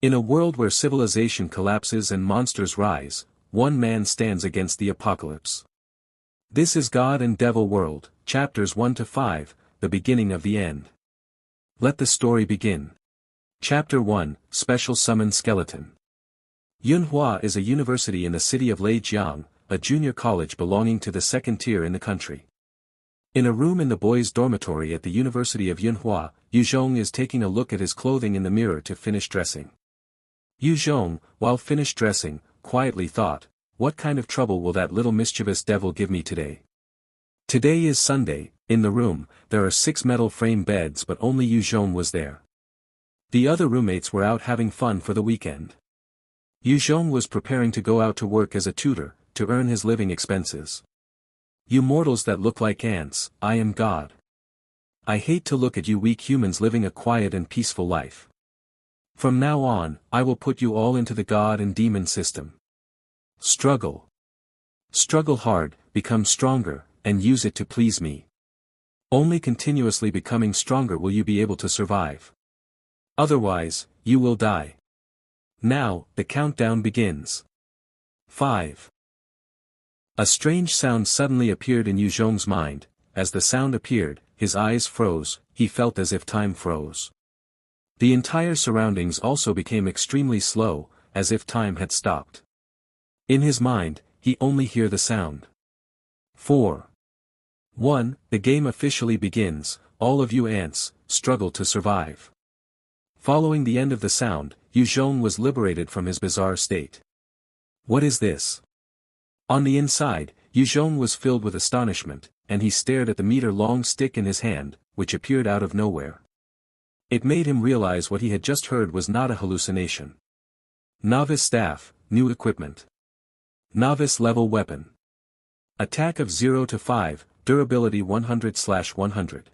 In a world where civilization collapses and monsters rise, one man stands against the apocalypse. This is God and Devil World, chapters 1 to 5, the beginning of the end. Let the story begin. Chapter 1, Special Summon Skeleton. Yunhua is a university in the city of Leijiang, a junior college belonging to the second tier in the country. In a room in the boys' dormitory at the University of Yunhua, Yuzhong is taking a look at his clothing in the mirror to finish dressing. Yuzhong, while finished dressing, quietly thought, "What kind of trouble will that little mischievous devil give me today?" Today is Sunday. In the room, there are 6 metal frame beds, but only Yuzhong was there. The other roommates were out having fun for the weekend. Yuzhong was preparing to go out to work as a tutor, to earn his living expenses. "You mortals that look like ants, I am God. I hate to look at you weak humans living a quiet and peaceful life. From now on, I will put you all into the God and demon system. Struggle. Struggle hard, become stronger, and use it to please me. Only continuously becoming stronger will you be able to survive. Otherwise, you will die. Now, the countdown begins. 5. A strange sound suddenly appeared in Yuzhong's mind. As the sound appeared, his eyes froze, he felt as if time froze. The entire surroundings also became extremely slow, as if time had stopped. In his mind, he only heard the sound. 4. 1. The game officially begins. All of you ants, struggle to survive. Following the end of the sound, Yuzhong was liberated from his bizarre state. What is this? On the inside, Yuzhong was filled with astonishment, and he stared at the meter-long stick in his hand, which appeared out of nowhere. It made him realize what he had just heard was not a hallucination. Novice staff, new equipment. Novice level weapon. Attack of 0 to 5, durability 100/100.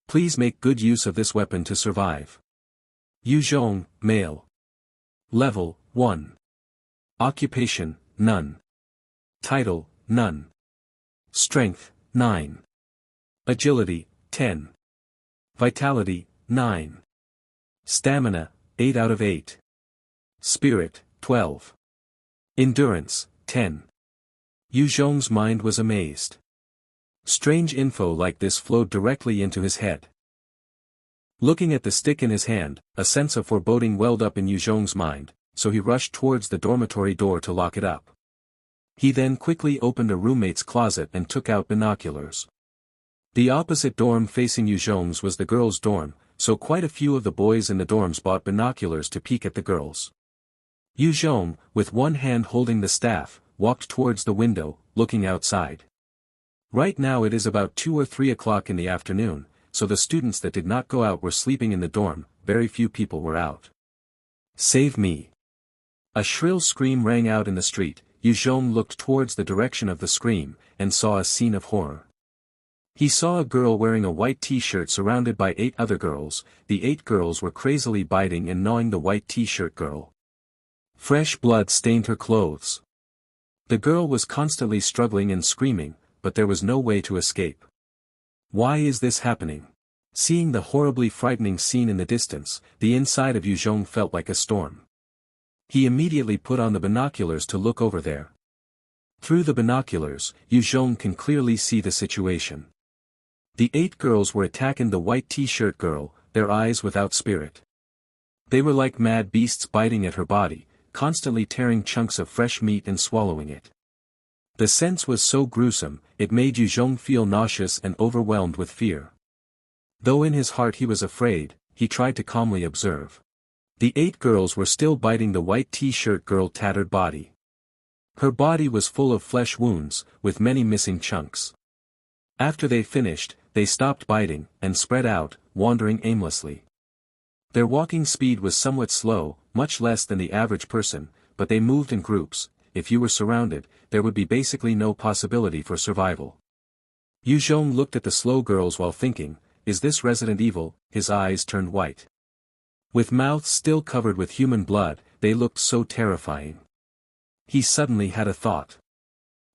Please make good use of this weapon to survive. Yuzhong, male. Level, 1. Occupation, none. Title, none. Strength, 9. Agility, 10. Vitality, 9. Stamina, 8 out of 8. Spirit, 12. Endurance, 10. Yuzhong's mind was amazed. Strange info like this flowed directly into his head. Looking at the stick in his hand, a sense of foreboding welled up in Yuzhong's mind, so he rushed towards the dormitory door to lock it up. He then quickly opened a roommate's closet and took out binoculars. The opposite dorm facing Yuzhong's was the girls' dorm, so quite a few of the boys in the dorms bought binoculars to peek at the girls. Yuzhong, with one hand holding the staff, walked towards the window, looking outside. Right now it is about 2 or 3 o'clock in the afternoon, so the students that did not go out were sleeping in the dorm, very few people were out. Save me! A shrill scream rang out in the street. Yuzhong looked towards the direction of the scream, and saw a scene of horror. He saw a girl wearing a white t-shirt surrounded by 8 other girls. The 8 girls were crazily biting and gnawing the white t-shirt girl. Fresh blood stained her clothes. The girl was constantly struggling and screaming, but there was no way to escape. Why is this happening? Seeing the horribly frightening scene in the distance, the inside of Yuzhong felt like a storm. He immediately put on the binoculars to look over there. Through the binoculars, Yuzhong can clearly see the situation. The 8 girls were attacking the white t-shirt girl, their eyes without spirit. They were like mad beasts biting at her body, constantly tearing chunks of fresh meat and swallowing it. The sense was so gruesome, it made Yuzhong feel nauseous and overwhelmed with fear. Though in his heart he was afraid, he tried to calmly observe. The 8 girls were still biting the white t-shirt girl's tattered body. Her body was full of flesh wounds, with many missing chunks. After they finished, they stopped biting, and spread out, wandering aimlessly. Their walking speed was somewhat slow, much less than the average person, but they moved in groups. If you were surrounded, there would be basically no possibility for survival. Yuzhong looked at the slow girls while thinking, is this Resident Evil? His eyes turned white. With mouths still covered with human blood, they looked so terrifying. He suddenly had a thought.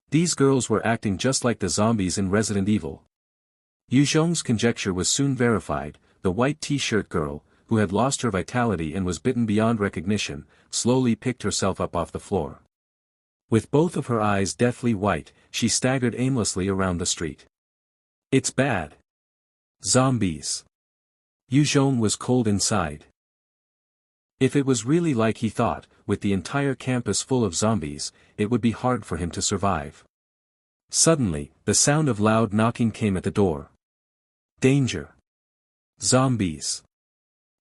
These girls were acting just like the zombies in Resident Evil. Yuzhong's conjecture was soon verified. The white t-shirt girl, who had lost her vitality and was bitten beyond recognition, slowly picked herself up off the floor. With both of her eyes deathly white, she staggered aimlessly around the street. "It's bad. Zombies." Yu Zhong was cold inside. If it was really like he thought, with the entire campus full of zombies, it would be hard for him to survive. Suddenly, the sound of loud knocking came at the door. Danger! Zombies!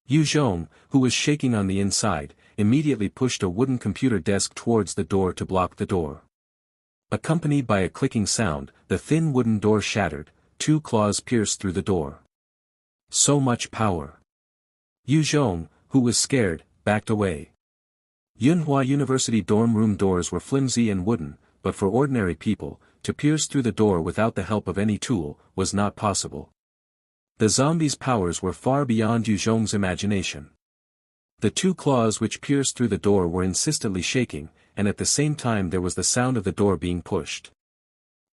Yu Zhong, who was shaking on the inside, immediately pushed a wooden computer desk towards the door to block the door. Accompanied by a clicking sound, the thin wooden door shattered, 2 claws pierced through the door. So much power! Yu Zhong, who was scared, backed away. Yunhua University dorm room doors were flimsy and wooden, but for ordinary people, to pierce through the door without the help of any tool, was not possible. The zombies' powers were far beyond Yu Zhong's imagination. The 2 claws which pierced through the door were insistently shaking, and at the same time there was the sound of the door being pushed.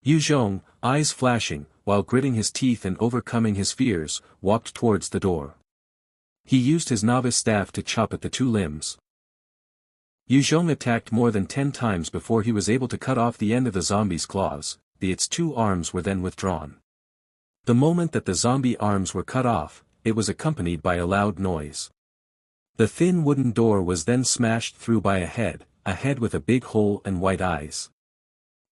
Yu Zhong, eyes flashing, while gritting his teeth and overcoming his fears, walked towards the door. He used his novice staff to chop at the 2 limbs. Yu Zhong attacked more than 10 times before he was able to cut off the end of the zombie's claws, its 2 arms were then withdrawn. The moment that the zombie arms were cut off, it was accompanied by a loud noise. The thin wooden door was then smashed through by a head with a big hole and white eyes.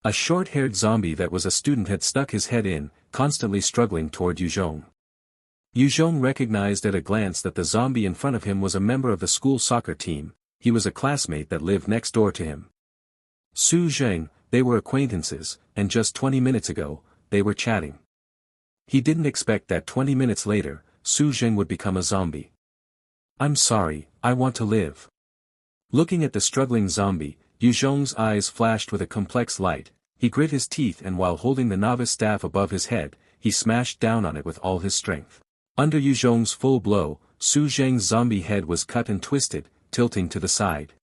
A short-haired zombie that was a student had stuck his head in, constantly struggling toward Yu Zhong. Yu Zhong recognized at a glance that the zombie in front of him was a member of the school soccer team. He was a classmate that lived next door to him. Su Zheng, they were acquaintances, and just 20 minutes ago, they were chatting. He didn't expect that 20 minutes later, Su Zheng would become a zombie. "I'm sorry, I want to live." Looking at the struggling zombie, Yu Zhong's eyes flashed with a complex light. He grit his teeth and while holding the novice staff above his head, he smashed down on it with all his strength. Under Yu Zhong's full blow, Su Zheng's zombie head was cut and twisted, tilting to the side.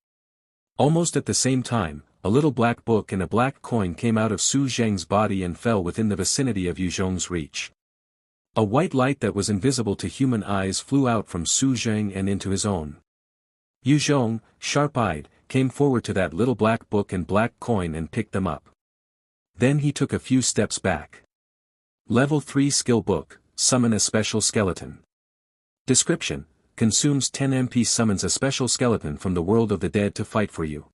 Almost at the same time, a little black book and a black coin came out of Su Zheng's body and fell within the vicinity of Yu Zhong's reach. A white light that was invisible to human eyes flew out from Su Zheng and into his own. Yu Zhong, sharp-eyed, came forward to that little black book and black coin and picked them up. Then he took a few steps back. Level 3 Skill Book, Summon a Special Skeleton. Description: consumes 10 MP. Summons a special skeleton from the world of the dead to fight for you.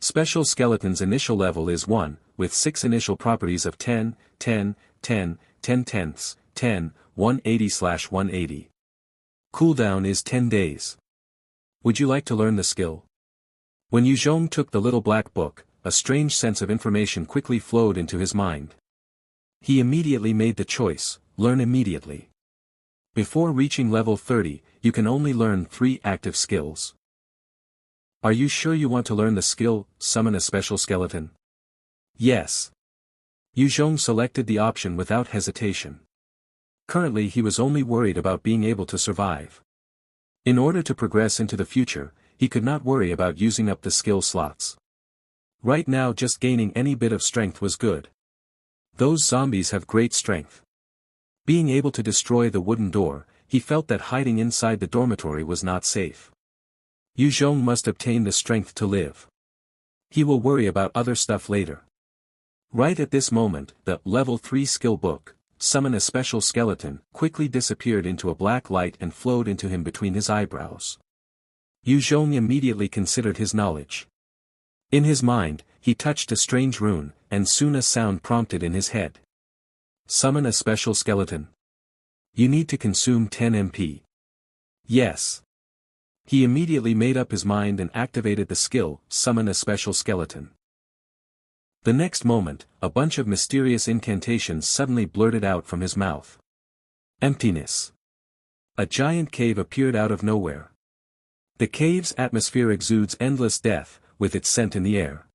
Special Skeleton's initial level is 1, with 6 initial properties of 10, 10, 10, 10 tenths, 10, 180/180. Cooldown is 10 days. Would you like to learn the skill? When Yu Zhong took the little black book, a strange sense of information quickly flowed into his mind. He immediately made the choice: learn immediately. Before reaching level 30, you can only learn 3 active skills. Are you sure you want to learn the skill, Summon a Special Skeleton? Yes. Yu Zhong selected the option without hesitation. Currently he was only worried about being able to survive. In order to progress into the future, he could not worry about using up the skill slots. Right now just gaining any bit of strength was good. Those zombies have great strength. Being able to destroy the wooden door, he felt that hiding inside the dormitory was not safe. Yu Zhong must obtain the strength to live. He will worry about other stuff later. Right at this moment, the Level 3 Skill Book, Summon a Special Skeleton, quickly disappeared into a black light and flowed into him between his eyebrows. Yu Zhong immediately considered his knowledge. In his mind, he touched a strange rune, and soon a sound prompted in his head. Summon a special skeleton. You need to consume 10 MP. Yes. He immediately made up his mind and activated the skill, Summon a Special Skeleton. The next moment, a bunch of mysterious incantations suddenly blurted out from his mouth. Emptiness. A giant cave appeared out of nowhere. The cave's atmosphere exudes endless death, with its scent in the air.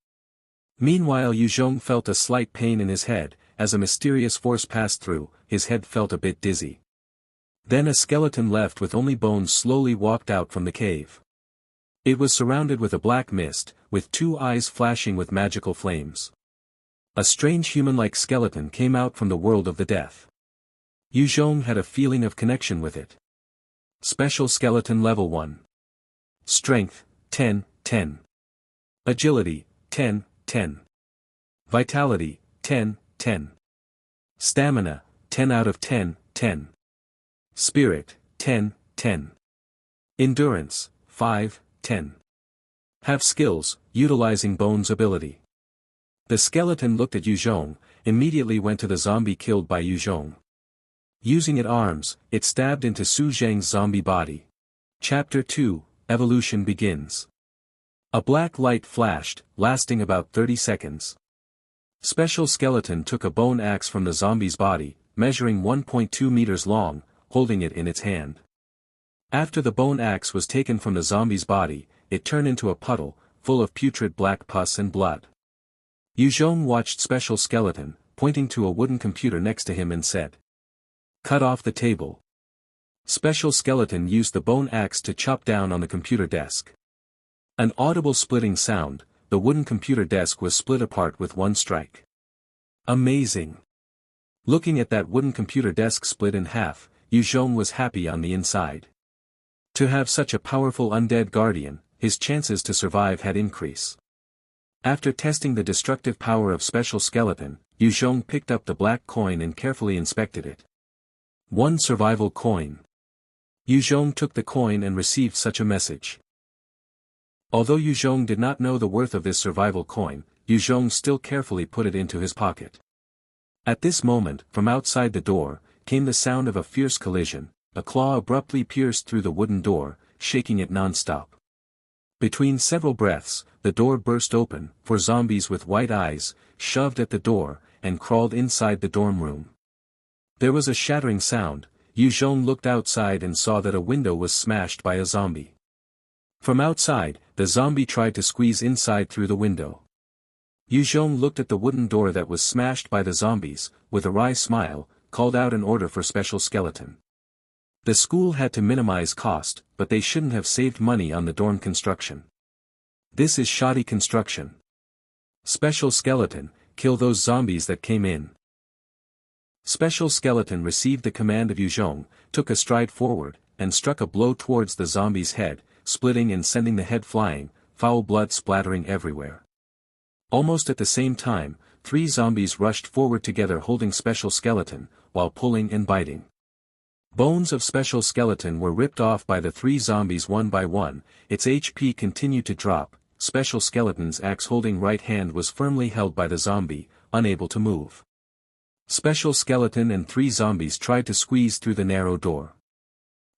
Meanwhile Yu Zhong felt a slight pain in his head. As a mysterious force passed through, his head felt a bit dizzy. Then a skeleton left with only bones slowly walked out from the cave. It was surrounded with a black mist, with 2 eyes flashing with magical flames. A strange human-like skeleton came out from the world of the death. Yu Zhong had a feeling of connection with it. Special Skeleton Level 1. Strength, 10, 10. Agility, 10, 10. Vitality, 10, 10. Stamina, 10 out of 10, 10. Spirit, 10, 10. Endurance, 5, 10. Have skills, utilizing Bone's ability. The skeleton looked at Yuzhong, immediately went to the zombie killed by Yuzhong. Using its arms, it stabbed into Su Zheng's zombie body. Chapter 2, Evolution begins. A black light flashed, lasting about 30 seconds. Special Skeleton took a bone axe from the zombie's body, measuring 1.2 meters long, holding it in its hand. After the bone axe was taken from the zombie's body, it turned into a puddle, full of putrid black pus and blood. Yuzhong watched Special Skeleton, pointing to a wooden computer next to him and said, "Cut off the table." Special Skeleton used the bone axe to chop down on the computer desk. An audible splitting sound, the wooden computer desk was split apart with one strike. Amazing! Looking at that wooden computer desk split in half, Yuzhong was happy on the inside. To have such a powerful undead guardian, his chances to survive had increased. After testing the destructive power of Special Skeleton, Yuzhong picked up the black coin and carefully inspected it. One survival coin. Yuzhong took the coin and received such a message. Although Yuzhong did not know the worth of this survival coin, Yuzhong still carefully put it into his pocket. At this moment, from outside the door, came the sound of a fierce collision. A claw abruptly pierced through the wooden door, shaking it non-stop. Between several breaths, the door burst open, 4 zombies with white eyes, shoved at the door, and crawled inside the dorm room. There was a shattering sound. Yuzhong looked outside and saw that a window was smashed by a zombie. From outside, the zombie tried to squeeze inside through the window. Yuzhong looked at the wooden door that was smashed by the zombies, with a wry smile, called out an order for Special Skeleton. The school had to minimize cost, but they shouldn't have saved money on the dorm construction. This is shoddy construction. Special Skeleton, kill those zombies that came in. Special Skeleton received the command of Yuzhong, took a stride forward, and struck a blow towards the zombie's head, splitting and sending the head flying, foul blood splattering everywhere. Almost at the same time, 3 zombies rushed forward together holding Special Skeleton, while pulling and biting. Bones of Special Skeleton were ripped off by the 3 zombies one by one, its HP continued to drop. Special Skeleton's axe-holding right hand was firmly held by the zombie, unable to move. Special Skeleton and 3 zombies tried to squeeze through the narrow door.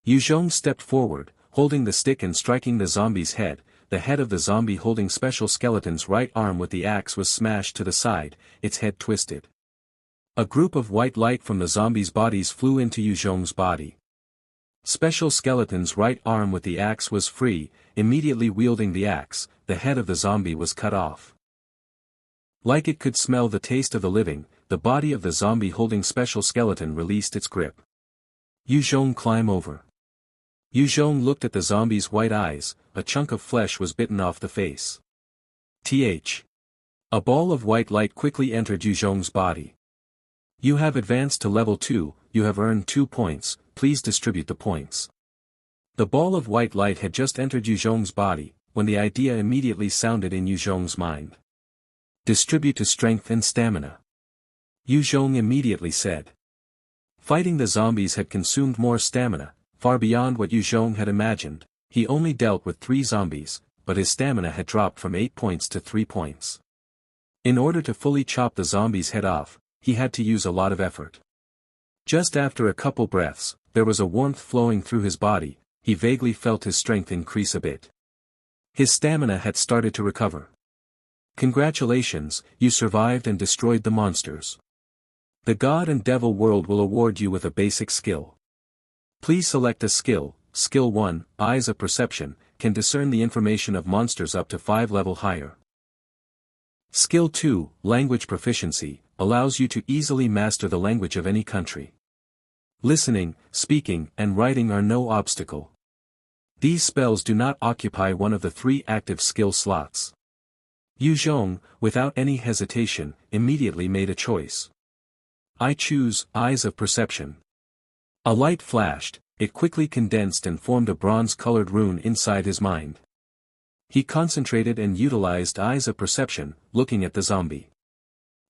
Yuzhong stepped forward, holding the stick and striking the zombie's head. The head of the zombie holding Special Skeleton's right arm with the axe was smashed to the side, its head twisted. A group of white light from the zombies' bodies flew into Yuzhong's body. Special Skeleton's right arm with the axe was free. Immediately wielding the axe, the head of the zombie was cut off. Like it could smell the taste of the living, the body of the zombie holding Special Skeleton released its grip. Yuzhong climb over. Yuzhong looked at the zombie's white eyes. A chunk of flesh was bitten off the face. A ball of white light quickly entered Yuzhong's body. You have advanced to level 2, you have earned 2 points, please distribute the points. The ball of white light had just entered Yuzhong's body, when the idea immediately sounded in Yuzhong's mind. Distribute to strength and stamina. Yuzhong immediately said. Fighting the zombies had consumed more stamina, far beyond what Yuzhong had imagined. He only dealt with 3 zombies, but his stamina had dropped from 8 points to 3 points. In order to fully chop the zombie's head off, he had to use a lot of effort. Just after a couple breaths, there was a warmth flowing through his body. He vaguely felt his strength increase a bit. His stamina had started to recover. Congratulations, you survived and destroyed the monsters. The God and Devil world will award you with a basic skill. Please select a skill. Skill 1, Eyes of Perception, can discern the information of monsters up to 5 level higher. Skill 2, Language Proficiency, allows you to easily master the language of any country. Listening, speaking, and writing are no obstacle. These spells do not occupy one of the 3 active skill slots. Yuzhong, without any hesitation, immediately made a choice. I choose Eyes of Perception. A light flashed, it quickly condensed and formed a bronze-colored rune inside his mind. He concentrated and utilized eyes of perception, looking at the zombie.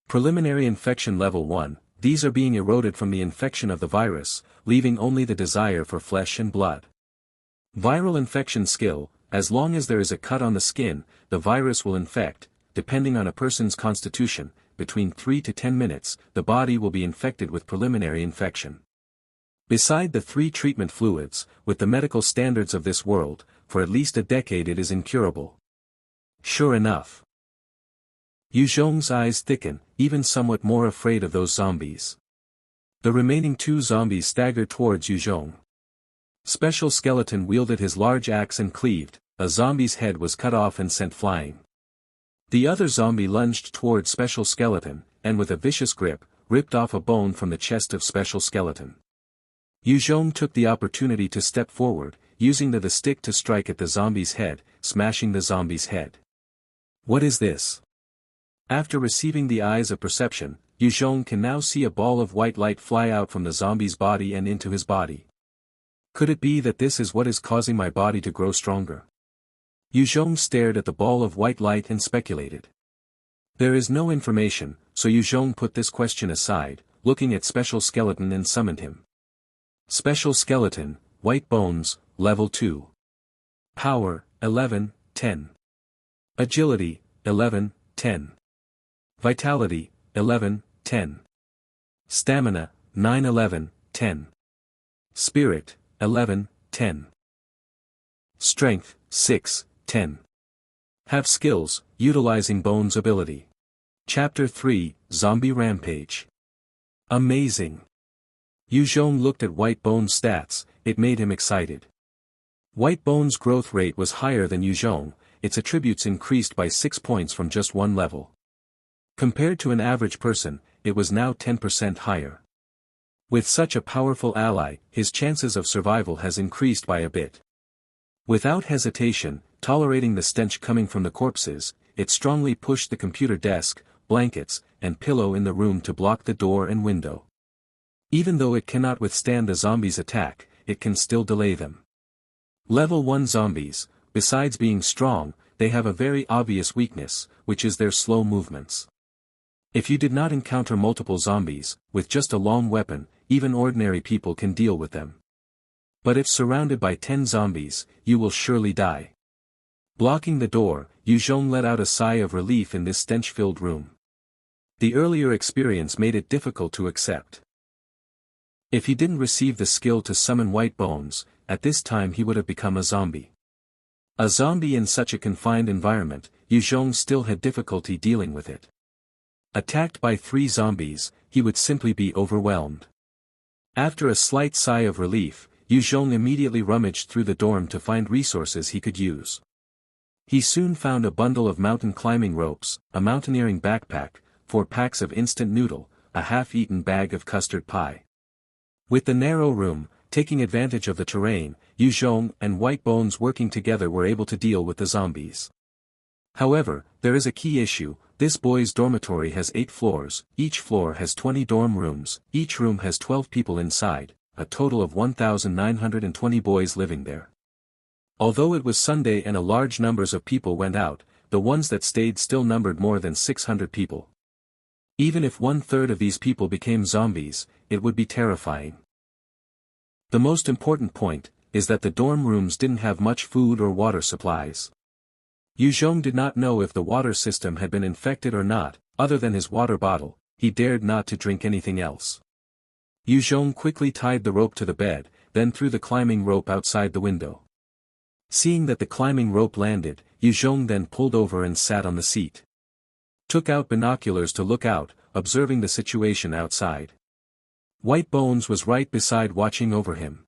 Preliminary infection level 1, these are being eroded from the infection of the virus, leaving only the desire for flesh and blood. Viral infection skill, as long as there is a cut on the skin, the virus will infect, depending on a person's constitution, between 3 to 10 minutes, the body will be infected with preliminary infection. Beside the 3 treatment fluids, with the medical standards of this world, for at least a decade it is incurable. Sure enough. Yu Zhong's eyes thicken, even somewhat more afraid of those zombies. The remaining 2 zombies staggered towards Yu Zhong. Special Skeleton wielded his large axe and cleaved, a zombie's head was cut off and sent flying. The other zombie lunged towards Special Skeleton, and with a vicious grip, ripped off a bone from the chest of Special Skeleton. Yu Zhong took the opportunity to step forward, using the stick to strike at the zombie's head, smashing the zombie's head. What is this? After receiving the eyes of perception, Yu Zhong can now see a ball of white light fly out from the zombie's body and into his body. Could it be that this is what is causing my body to grow stronger? Yu Zhong stared at the ball of white light and speculated. There is no information, so Yu Zhong put this question aside, looking at Special Skeleton and summoned him. Special Skeleton, White Bones, Level 2. Power, 11, 10. Agility, 11, 10. Vitality, 11, 10. Stamina, 9, 11, 10. Spirit, 11, 10. Strength, 6, 10. Have skills, utilizing Bones ability. Chapter 3, Zombie Rampage. Amazing. Yu Zhong looked at White Bone's stats, it made him excited. White Bone's growth rate was higher than Yu Zhong, its attributes increased by 6 points from just 1 level. Compared to an average person, it was now 10% higher. With such a powerful ally, his chances of survival has increased by a bit. Without hesitation, tolerating the stench coming from the corpses, it strongly pushed the computer desk, blankets, and pillow in the room to block the door and window. Even though it cannot withstand the zombies' attack, it can still delay them. Level 1 zombies, besides being strong, they have a very obvious weakness, which is their slow movements. If you did not encounter multiple zombies, with just a long weapon, even ordinary people can deal with them. But if surrounded by 10 zombies, you will surely die. Blocking the door, Yu Zhong let out a sigh of relief in this stench-filled room. The earlier experience made it difficult to accept. If he didn't receive the skill to summon White Bones, at this time he would have become a zombie. A zombie in such a confined environment, Yu Zhong still had difficulty dealing with it. Attacked by 3 zombies, he would simply be overwhelmed. After a slight sigh of relief, Yu Zhong immediately rummaged through the dorm to find resources he could use. He soon found a bundle of mountain climbing ropes, a mountaineering backpack, 4 packs of instant noodle, a half-eaten bag of custard pie. With the narrow room, taking advantage of the terrain, Yu Zhong and White Bones working together were able to deal with the zombies. However, there is a key issue. This boys' dormitory has 8 floors, each floor has 20 dorm rooms, each room has 12 people inside, a total of 1,920 boys living there. Although it was Sunday and a large numbers of people went out, the ones that stayed still numbered more than 600 people. Even if 1/3 of these people became zombies, it would be terrifying. The most important point is that the dorm rooms didn't have much food or water supplies. Yu Zhong did not know if the water system had been infected or not, other than his water bottle, he dared not to drink anything else. Yu Zhong quickly tied the rope to the bed, then threw the climbing rope outside the window. Seeing that the climbing rope landed, Yu Zhong then pulled over and sat on the seat. Took out binoculars to look out, observing the situation outside. White Bones was right beside watching over him.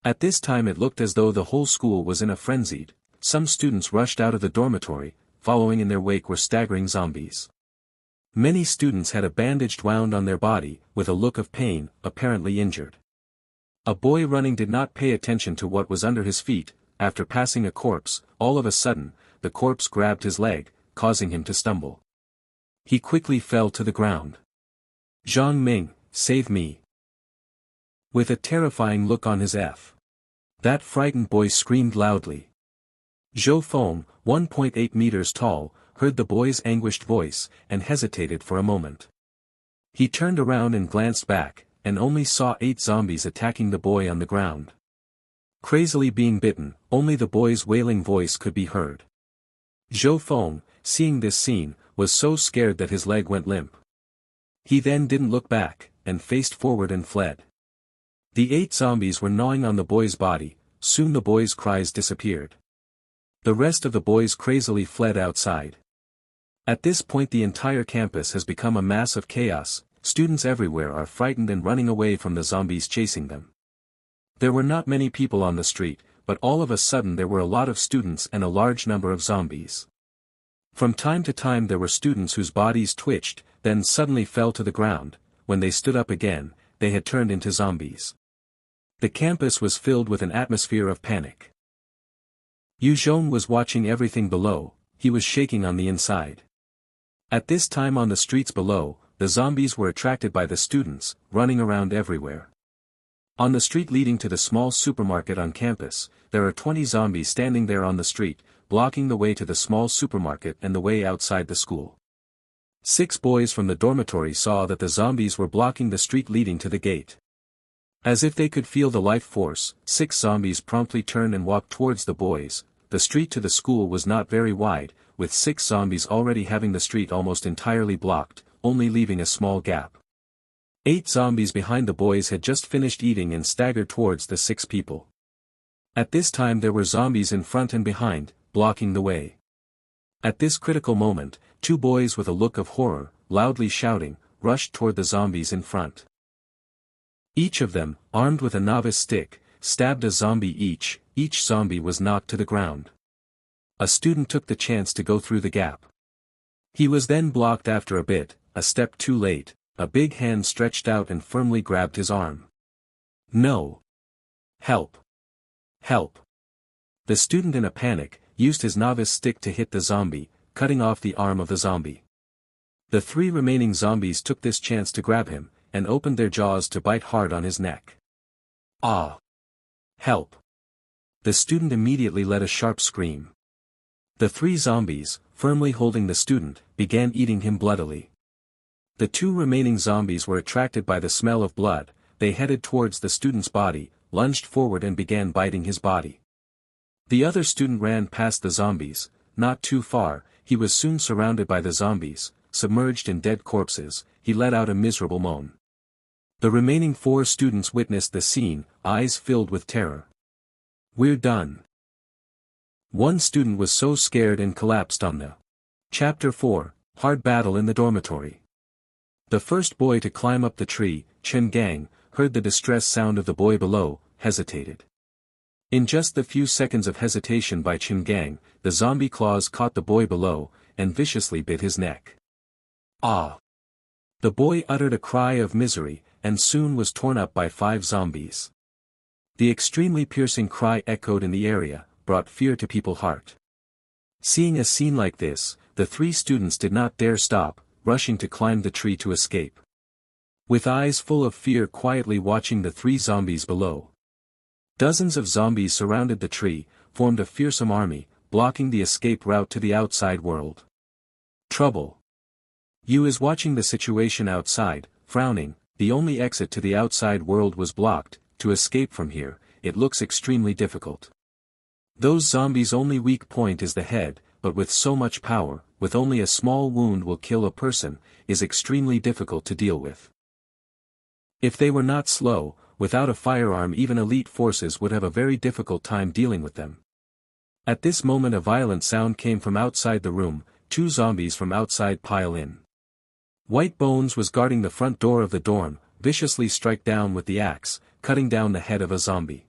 At this time it looked as though the whole school was in a frenzy. Some students rushed out of the dormitory, following in their wake were staggering zombies. Many students had a bandage wound on their body, with a look of pain, apparently injured. A boy running did not pay attention to what was under his feet. After passing a corpse, all of a sudden, the corpse grabbed his leg, causing him to stumble. He quickly fell to the ground. "Zhang Ming, save me." With a terrifying look on his F. That frightened boy screamed loudly. Zhou Feng, 1.8 meters tall, heard the boy's anguished voice, and hesitated for a moment. He turned around and glanced back, and only saw 8 zombies attacking the boy on the ground. Crazily being bitten, only the boy's wailing voice could be heard. Zhou Feng, seeing this scene, was so scared that his leg went limp. He then didn't look back, and faced forward and fled. The 8 zombies were gnawing on the boy's body, soon the boy's cries disappeared. The rest of the boys crazily fled outside. At this point the entire campus has become a mass of chaos, students everywhere are frightened and running away from the zombies chasing them. There were not many people on the street, but all of a sudden there were a lot of students and a large number of zombies. From time to time there were students whose bodies twitched, then suddenly fell to the ground. When they stood up again, they had turned into zombies. The campus was filled with an atmosphere of panic. Yu Zhong was watching everything below, he was shaking on the inside. At this time on the streets below, the zombies were attracted by the students, running around everywhere. On the street leading to the small supermarket on campus, there are 20 zombies standing there on the street, blocking the way to the small supermarket and the way outside the school. 6 boys from the dormitory saw that the zombies were blocking the street leading to the gate. As if they could feel the life force, 6 zombies promptly turned and walked towards the boys. The street to the school was not very wide, with 6 zombies already having the street almost entirely blocked, only leaving a small gap. 8 zombies behind the boys had just finished eating and staggered towards the 6 people. At this time there were zombies in front and behind, blocking the way. At this critical moment, 2 boys with a look of horror, loudly shouting, rushed toward the zombies in front. Each of them, armed with a novice stick, stabbed a zombie each zombie was knocked to the ground. A student took the chance to go through the gap. He was then blocked after a bit, a step too late, a big hand stretched out and firmly grabbed his arm. No! Help! Help! The student in a panic, used his novice stick to hit the zombie, cutting off the arm of the zombie. The 3 remaining zombies took this chance to grab him, and opened their jaws to bite hard on his neck. Ah! Help! The student immediately let a sharp scream. The 3 zombies, firmly holding the student, began eating him bloodily. The 2 remaining zombies were attracted by the smell of blood, they headed towards the student's body, lunged forward and began biting his body. The other student ran past the zombies, not too far, he was soon surrounded by the zombies, submerged in dead corpses, he let out a miserable moan. The remaining 4 students witnessed the scene, eyes filled with terror. We're done. One student was so scared and collapsed on the. Chapter 4, Hard Battle in the Dormitory. The first boy to climb up the tree, Chen Gang, heard the distress sound of the boy below, hesitated. In just the few seconds of hesitation by Chen Gang, the zombie claws caught the boy below, and viciously bit his neck. Ah! The boy uttered a cry of misery, and soon was torn up by 5 zombies. The extremely piercing cry echoed in the area, brought fear to people's heart. Seeing a scene like this, the 3 students did not dare stop, rushing to climb the tree to escape. With eyes full of fear quietly watching the 3 zombies below. Dozens of zombies surrounded the tree, formed a fearsome army, blocking the escape route to the outside world. Trouble. Yu is watching the situation outside, frowning. The only exit to the outside world was blocked. To escape from here, it looks extremely difficult. Those zombies' only weak point is the head, but with so much power, with only a small wound will kill a person, is extremely difficult to deal with. If they were not slow, without a firearm even elite forces would have a very difficult time dealing with them. At this moment a violent sound came from outside the room, 2 zombies from outside pile in. White Bones was guarding the front door of the dorm, viciously strike down with the axe, cutting down the head of a zombie.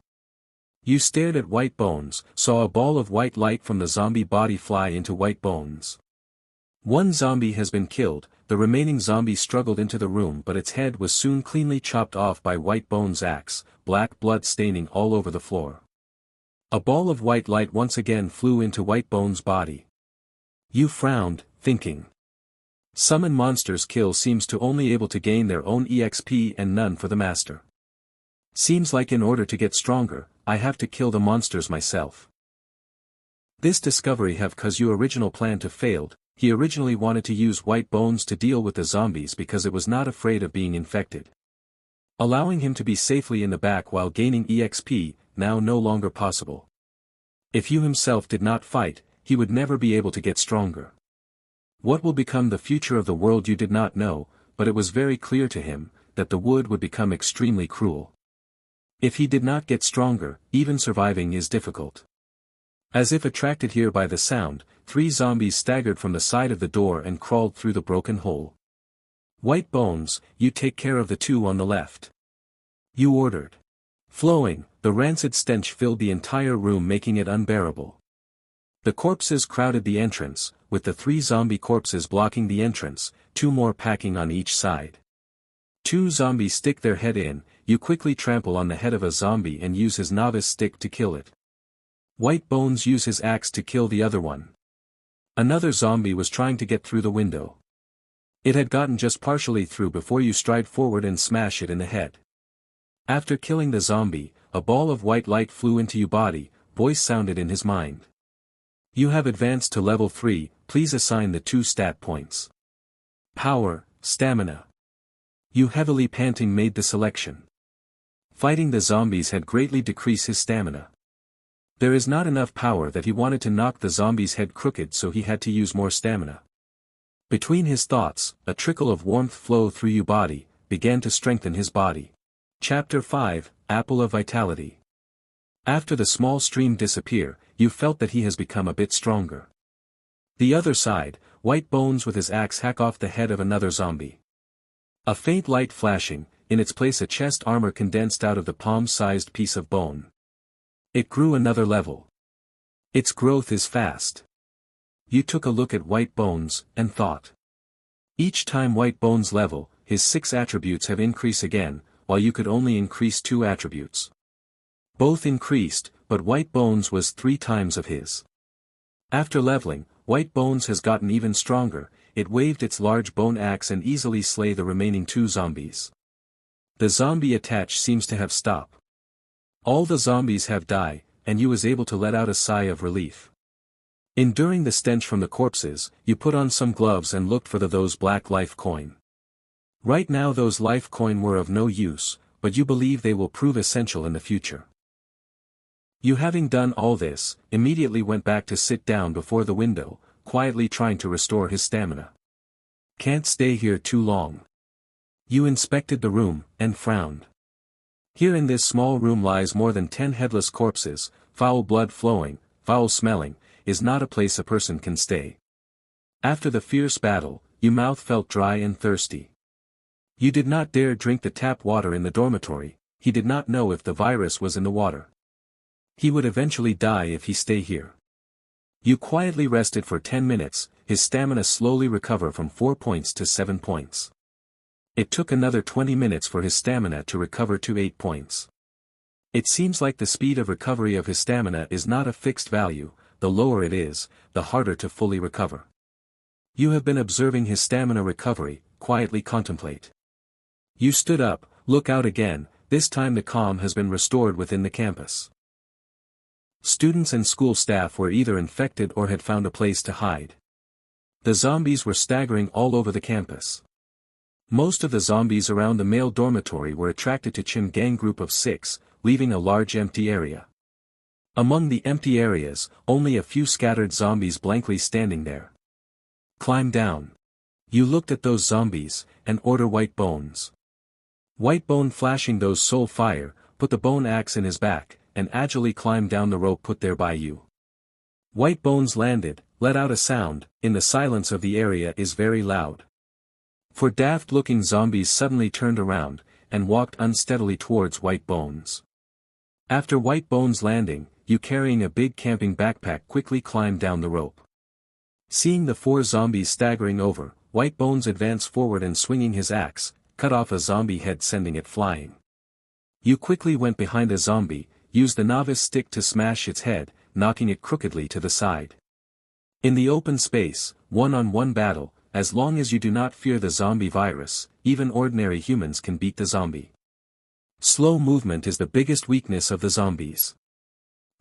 You stared at White Bones, saw a ball of white light from the zombie body fly into White Bones. 1 zombie has been killed, the remaining zombie struggled into the room but its head was soon cleanly chopped off by White Bones' axe, black blood staining all over the floor. A ball of white light once again flew into White Bones' body. You frowned, thinking. Summon monsters kill seems to only able to gain their own EXP and none for the master. Seems like in order to get stronger, I have to kill the monsters myself. This discovery have cause your original plan to failed. He originally wanted to use white bones to deal with the zombies because it was not afraid of being infected. Allowing him to be safely in the back while gaining EXP, now no longer possible. If you himself did not fight, he would never be able to get stronger. What will become the future of the world you did not know, but it was very clear to him, that the wood would become extremely cruel. If he did not get stronger, even surviving is difficult. As if attracted here by the sound, 3 zombies staggered from the side of the door and crawled through the broken hole. White bones, you take care of the 2 on the left. You ordered. Flowing, the rancid stench filled the entire room, making it unbearable. The corpses crowded the entrance, with the 3 zombie corpses blocking the entrance, 2 more packing on each side. 2 zombies stick their head in. You quickly trample on the head of a zombie and use his novice stick to kill it. White bones use his axe to kill the other one. Another zombie was trying to get through the window. It had gotten just partially through before you stride forward and smash it in the head. After killing the zombie, a ball of white light flew into your body, voice sounded in his mind. You have advanced to level 3, please assign the 2 stat points. Power, stamina. You heavily panting made the selection. Fighting the zombies had greatly decreased his stamina. There is not enough power that he wanted to knock the zombie's head crooked, so he had to use more stamina. Between his thoughts, a trickle of warmth flowed through your body, began to strengthen his body. Chapter 5, Apple of Vitality. After the small stream disappear, you felt that he has become a bit stronger. The other side, White Bones with his axe hack off the head of another zombie. A faint light flashing, in its place a chest armor condensed out of the palm-sized piece of bone. It grew another level. Its growth is fast. You took a look at White Bones, and thought. Each time White Bones level, his 6 attributes have increased again, while you could only increase 2 attributes. Both increased, but White Bones was 3 times of his. After leveling, White Bones has gotten even stronger. It waved its large bone axe and easily slay the remaining 2 zombies. The zombie attach seems to have stopped. All the zombies have died, and you was able to let out a sigh of relief. Enduring the stench from the corpses, you put on some gloves and looked for those black life coin. Right now those life coin were of no use, but you believe they will prove essential in the future. You, having done all this, immediately went back to sit down before the window, quietly trying to restore his stamina. Can't stay here too long. You inspected the room, and frowned. Here in this small room lies more than 10 headless corpses, foul blood flowing, foul smelling, is not a place a person can stay. After the fierce battle, your mouth felt dry and thirsty. You did not dare drink the tap water in the dormitory. He did not know if the virus was in the water. He would eventually die if he stay here. You quietly rested for 10 minutes, his stamina slowly recover from 4 points to 7 points. It took another 20 minutes for his stamina to recover to 8 points. It seems like the speed of recovery of his stamina is not a fixed value, the lower it is, the harder to fully recover. You have been observing his stamina recovery, quietly contemplate. You stood up, look out again, this time the calm has been restored within the campus. Students and school staff were either infected or had found a place to hide. The zombies were staggering all over the campus. Most of the zombies around the male dormitory were attracted to Chin Gang group of 6, leaving a large empty area. Among the empty areas, only a few scattered zombies blankly standing there. Climb down. You looked at those zombies, and order White Bones. White Bone flashing those soul fire, put the bone axe in his back, and agilely climbed down the rope put there by you. White Bones landed, let out a sound, in the silence of the area is very loud. 4 daft-looking zombies suddenly turned around, and walked unsteadily towards White Bones. After White Bones landing, you carrying a big camping backpack quickly climbed down the rope. Seeing the 4 zombies staggering over, White Bones advanced forward and swinging his axe, cut off a zombie head sending it flying. You quickly went behind a zombie, used the novice stick to smash its head, knocking it crookedly to the side. In the open space, one-on-one battle, as long as you do not fear the zombie virus, even ordinary humans can beat the zombie. Slow movement is the biggest weakness of the zombies.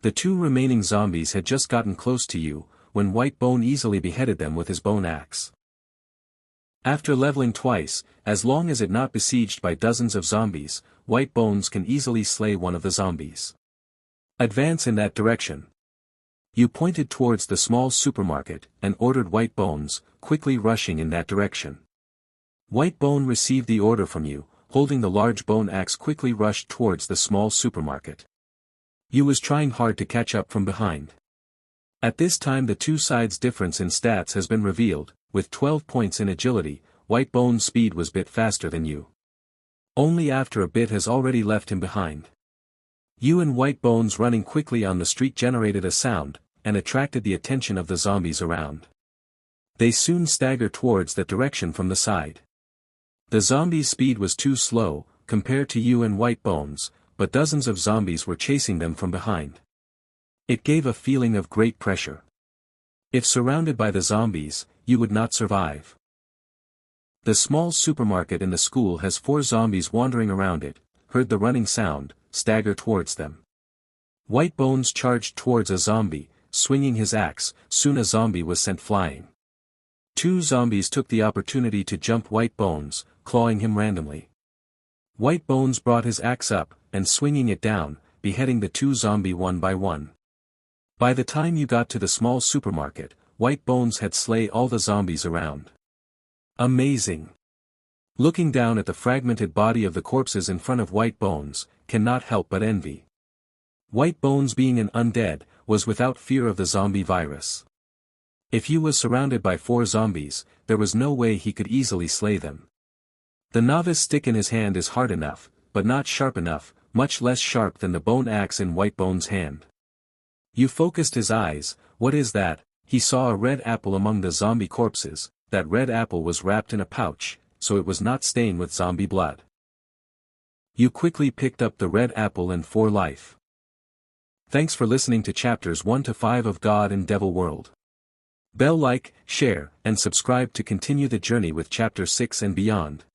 The two remaining zombies had just gotten close to you, when White Bone easily beheaded them with his bone axe. After leveling twice, as long as it not besieged by dozens of zombies, White Bones can easily slay one of the zombies. Advance in that direction. You pointed towards the small supermarket, and ordered White Bones, quickly rushing in that direction. White Bone received the order from you, holding the large bone axe quickly rushed towards the small supermarket. You was trying hard to catch up from behind. At this time the two sides' difference in stats has been revealed. With 12 points in agility, White Bone's speed was bit faster than you. Only after a bit has already left him behind. You and White Bones running quickly on the street generated a sound, and attracted the attention of the zombies around. They soon stagger towards that direction from the side. The zombies' speed was too slow, compared to you and White Bones, but dozens of zombies were chasing them from behind. It gave a feeling of great pressure. If surrounded by the zombies, you would not survive. The small supermarket in the school has 4 zombies wandering around it, heard the running sound, stagger towards them. White Bones charged towards a zombie, swinging his axe, soon a zombie was sent flying. 2 zombies took the opportunity to jump White Bones, clawing him randomly. White Bones brought his axe up, and swinging it down, beheading the 2 zombies one by one. By the time you got to the small supermarket, White Bones had slain all the zombies around. Amazing! Looking down at the fragmented body of the corpses in front of White Bones, cannot help but envy. White Bones being an undead, was without fear of the zombie virus. If he was surrounded by 4 zombies, there was no way he could easily slay them. The novice stick in his hand is hard enough, but not sharp enough, much less sharp than the bone axe in White Bones' hand. You focused his eyes. What is that? He saw a red apple among the zombie corpses. That red apple was wrapped in a pouch, so it was not stained with zombie blood. You quickly picked up the red apple and 4 life. Thanks for listening to chapters 1 to 5 of God and Devil World. Bell like, share, and subscribe to continue the journey with chapter 6 and beyond.